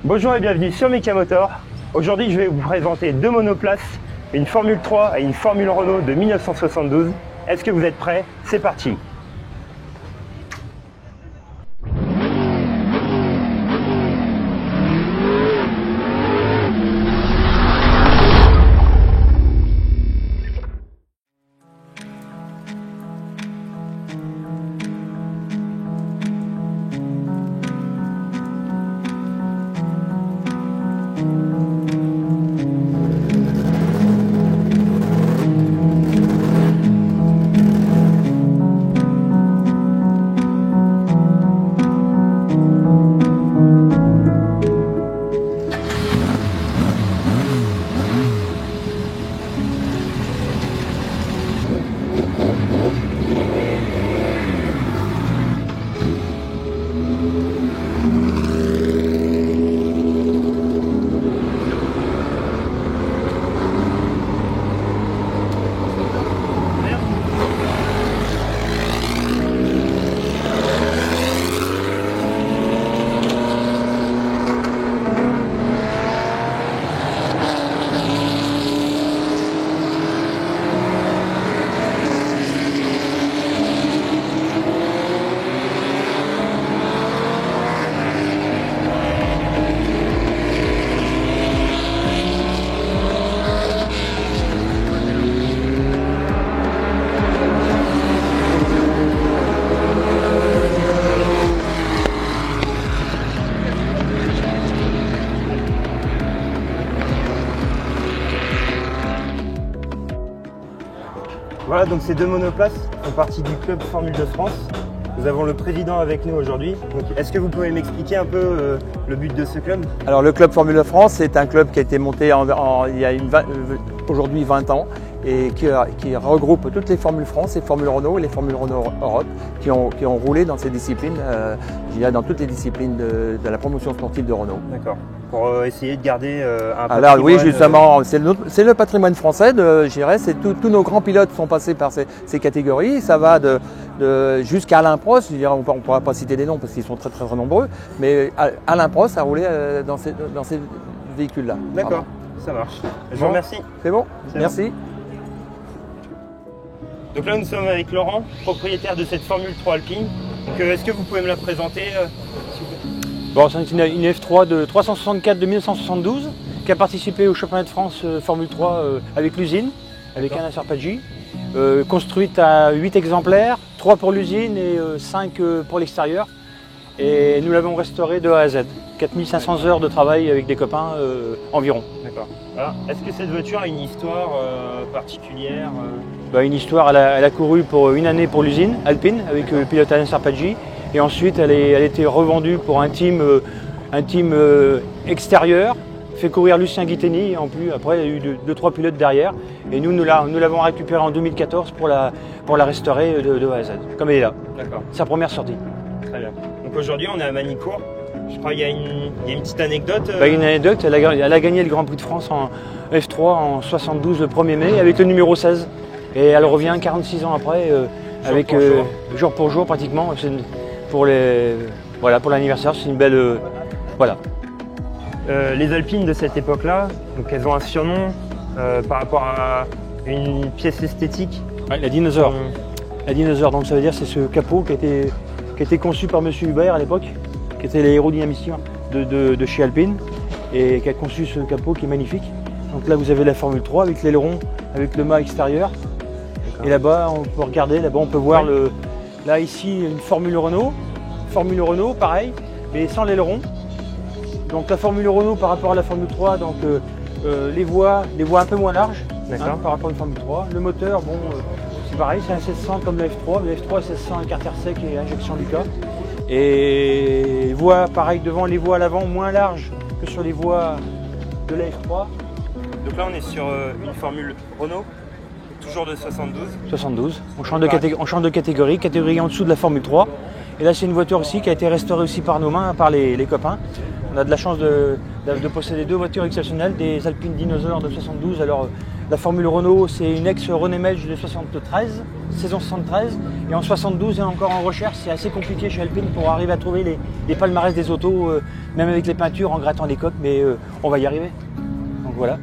Bonjour et bienvenue sur Mecha Motor. Aujourd'hui, je vais vous présenter deux monoplaces, une Formule 3 et une Formule Renault de 1972. Est-ce que vous êtes prêts? C'est parti! Voilà, donc ces deux monoplaces font partie du club Formule de France. Nous avons le président avec nous aujourd'hui. Est-ce que vous pouvez m'expliquer un peu le but de ce club? Alors le club Formule de France, c'est un club qui a été monté il y a aujourd'hui 20 ans et qui regroupe toutes les Formules France, les Formules Renault et les Formules Renault Europe qui ont roulé dans ces disciplines, dans toutes les disciplines de la promotion sportive de Renault. D'accord. Pour essayer de garder un patrimoine. Alors oui, justement, c'est le patrimoine français, je dirais. Tous nos grands pilotes sont passés par ces catégories. Ça va jusqu'à Alain Prost. Je dirais, on ne pourra pas citer des noms parce qu'ils sont très très très nombreux. Mais Alain Prost a roulé dans ces véhicules-là. D'accord, ça marche. Je vous remercie. C'est bon, merci. Donc là, nous sommes avec Laurent, propriétaire de cette Formule 3 Alpine. Est-ce que vous pouvez me la présenter Bon, c'est une F3 de 364 de 1972 qui a participé au championnat de France Formule 3 avec l'usine, avec Alain Serpaggi, construite à 8 exemplaires, 3 pour l'usine et 5 pour l'extérieur. Et nous l'avons restaurée de A à Z. 4500 heures de travail avec des copains environ. D'accord. Est-ce que cette voiture a une histoire particulière Une histoire, elle a couru pour une année pour l'usine Alpine avec le pilote Alain Serpaggi. Et ensuite, elle a été revendue pour un team extérieur, fait courir Lucien Guiteni. Et en plus, après, il y a eu 2-3 pilotes derrière. Et nous l'avons récupérée en 2014 pour la restaurer de A à Z, comme elle est là. D'accord. Sa première sortie. Très bien. Donc aujourd'hui, on est à Manicourt. Je crois qu'il y a une petite anecdote. Une anecdote, elle a gagné le Grand Prix de France en F3 en 72, le 1er mai, avec le numéro 16. Et elle revient 46 ans après, jour pour jour pratiquement. Pour l'anniversaire, c'est une belle... voilà. Les Alpines de cette époque-là, donc elles ont un surnom par rapport à une pièce esthétique. Ouais, la dinosaure. La dinosaure, donc ça veut dire c'est ce capot qui a été conçu par M. Hubert à l'époque, qui était l'aérodynamicien de chez Alpine, et qui a conçu ce capot qui est magnifique. Donc là vous avez la Formule 3 avec l'aileron, avec le mât extérieur. Et là-bas on peut regarder, là-bas on peut voir là ici une Formule Renault, pareil, mais sans l'aileron. Donc la Formule Renault par rapport à la Formule 3, donc les voies un peu moins larges par rapport à une Formule 3. Le moteur, c'est pareil, c'est un 700 comme la F3, mais la F3 700 avec carter sec et injection Lucas. Et voies pareil devant, les voies à l'avant moins larges que sur les voies de la F3. Donc là on est sur une Formule Renault. Toujours de 72. 72. On change de catégorie en dessous de la Formule 3. Et là, c'est une voiture aussi qui a été restaurée aussi par nos mains, par les copains. On a de la chance de posséder deux voitures exceptionnelles, des Alpine Dinosaur de 72. Alors, La Formule Renault, c'est une ex-René Melge de 73, saison 73. Et en 72, il est encore en recherche. C'est assez compliqué chez Alpine pour arriver à trouver les palmarès des autos, même avec les peintures, en grattant les coques, mais on va y arriver. Donc voilà.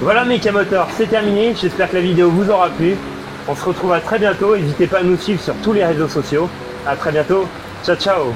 Voilà mes camoteurs, c'est terminé, j'espère que la vidéo vous aura plu. On se retrouve à très bientôt, n'hésitez pas à nous suivre sur tous les réseaux sociaux. À très bientôt, ciao ciao.